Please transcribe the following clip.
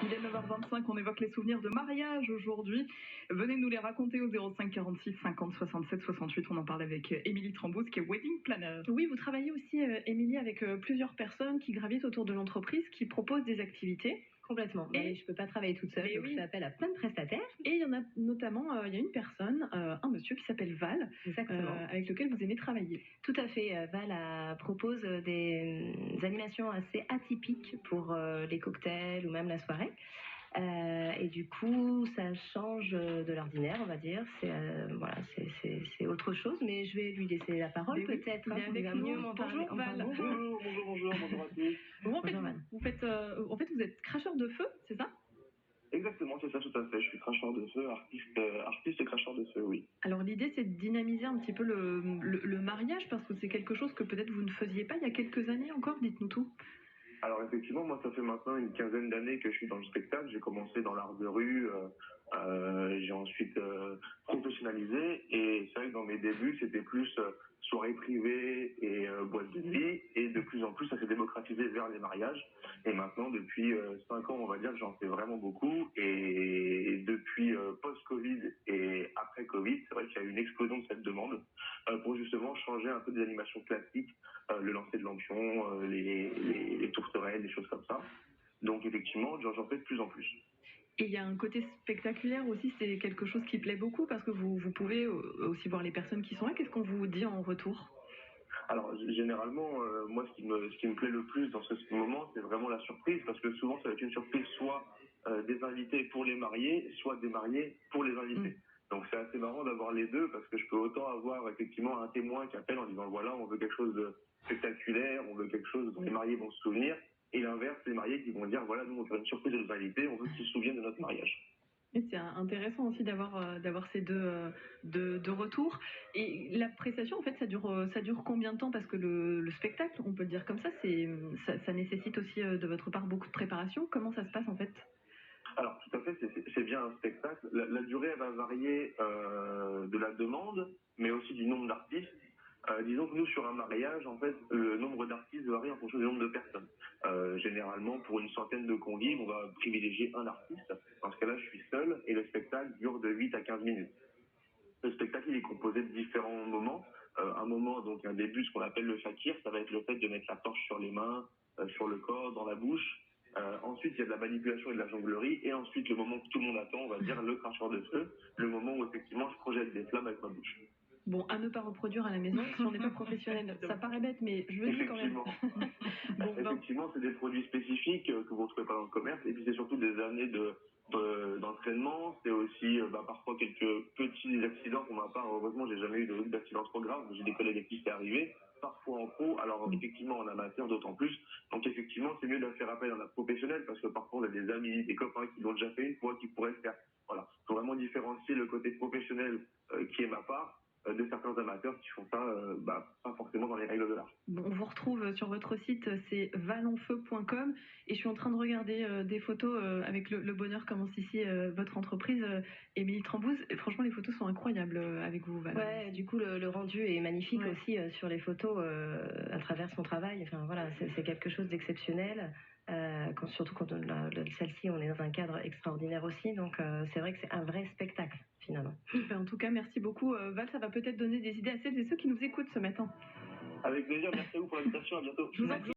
Il est 9h25, on évoque les souvenirs de mariage aujourd'hui. Venez nous les raconter au 05 46 50 67 68. On en parle avec Émilie Trambous, qui est wedding planner. Oui, vous travaillez aussi, Émilie, avec plusieurs personnes qui gravitent autour de l'entreprise, qui proposent des activités. Complètement. Et je ne peux pas travailler toute seule, donc je fais appel à plein de prestataires. Et il y en a notamment, il y a une personne, un monsieur qui s'appelle Val, avec lequel vous aimez travailler. Tout à fait. Val propose des animations assez atypiques pour les cocktails ou même la soirée. Et du coup, ça change de l'ordinaire, on va dire. C'est autre chose, mais je vais lui laisser la parole peut-être. Il est avec nous. Bonjour Val. Bonjour à tous. Bon, en fait, vous êtes cracheur de feu, c'est ça? Exactement, c'est ça, tout à fait. Je suis cracheur de feu, artiste et cracheur de feu, oui. Alors l'idée, c'est de dynamiser un petit peu le mariage, parce que c'est quelque chose que peut-être vous ne faisiez pas il y a quelques années encore. Dites-nous tout. Alors effectivement, moi ça fait maintenant une quinzaine d'années que je suis dans le spectacle. J'ai commencé dans l'art de rue, j'ai ensuite professionnalisé, et c'est vrai que dans mes débuts c'était plus soirée privée et boîte de nuit, et de plus en plus ça s'est démocratisé vers les mariages. Et maintenant depuis 5 ans on va dire que j'en fais vraiment beaucoup, et depuis post-Covid et après Covid, c'est vrai qu'il y a eu une explosion de cette demande pour justement changer un peu des animations classiques, le lancer de lampion, les tourterelles, des choses comme ça. Donc effectivement, j'en fais de plus en plus. Et il y a un côté spectaculaire aussi, c'est quelque chose qui plaît beaucoup, parce que vous pouvez aussi voir les personnes qui sont là. Qu'est-ce qu'on vous dit en retour? Alors généralement, moi ce qui me plaît le plus dans ce moment, c'est vraiment la surprise, parce que souvent ça va être une surprise soit des invités pour les mariés, soit des mariés pour les invités. Donc c'est assez marrant d'avoir les deux, parce que je peux autant avoir effectivement un témoin qui appelle en disant voilà, on veut quelque chose de spectaculaire, on veut quelque chose dont les mariés vont se souvenir, et l'inverse, les mariés qui vont dire voilà, nous on veut faire une surprise de nos invités, on veut qu'ils se souviennent de notre mariage. Et c'est intéressant aussi d'avoir ces deux retours. Et la prestation, en fait, ça dure combien de temps? Parce que le spectacle, on peut le dire comme ça, ça nécessite aussi de votre part beaucoup de préparation. Comment ça se passe en fait? Alors tout à fait, c'est bien un spectacle. La durée elle va varier de la demande, mais aussi du nombre d'artistes. Disons que nous, sur un mariage, en fait, le nombre d'artistes varie en fonction du nombre de personnes. Généralement, pour une centaine de convives, on va privilégier un artiste. Dans ce cas-là, je suis seul, et le spectacle dure de 8 à 15 minutes. Le spectacle, il est composé de différents moments. Un moment, donc un début, ce qu'on appelle le fakir, ça va être le fait de mettre la torche sur les mains, sur le corps, dans la bouche. Ensuite, il y a de la manipulation et de la jonglerie. Et ensuite, le moment que tout le monde attend, on va dire le cracheur de feu, le moment où effectivement je projette des flammes avec ma bouche. Bon, à ne pas reproduire à la maison si on n'est pas professionnel. Ça paraît bête, mais je le dis quand même. Effectivement, c'est des produits spécifiques que vous ne retrouvez pas dans le commerce. Et puis c'est surtout des années d'entraînement. C'est aussi parfois quelques petits accidents. Pour ma part, heureusement, j'ai jamais eu d'accident trop grave. J'ai des collègues à qui c'est arrivé, parfois en pro, alors effectivement en amateur d'autant plus. Donc effectivement, c'est mieux de faire appel à un professionnel, parce que parfois on a des amis, des copains qui l'ont déjà fait une fois, qui pourraient le faire. Voilà, il faut vraiment différencier le côté professionnel qui est ma part de certains amateurs qui font ça pas forcément dans les règles de l'art. Bon, on vous retrouve sur votre site, c'est valonfeu.com, et je suis en train de regarder des photos avec le bonheur commence ici, votre entreprise, Émilie Trambous. Et franchement, les photos sont incroyables avec vous, Val. Ouais, du coup, le rendu est magnifique aussi sur les photos à travers son travail. Enfin voilà, c'est quelque chose d'exceptionnel. Surtout quand celle-ci, on est dans un cadre extraordinaire aussi. Donc c'est vrai que c'est un vrai spectacle finalement. En tout cas, merci beaucoup, Val. Ça va peut-être donner des idées à celles et ceux qui nous écoutent ce matin. Avec plaisir, merci à vous pour l'invitation. À bientôt. Je vous en prie.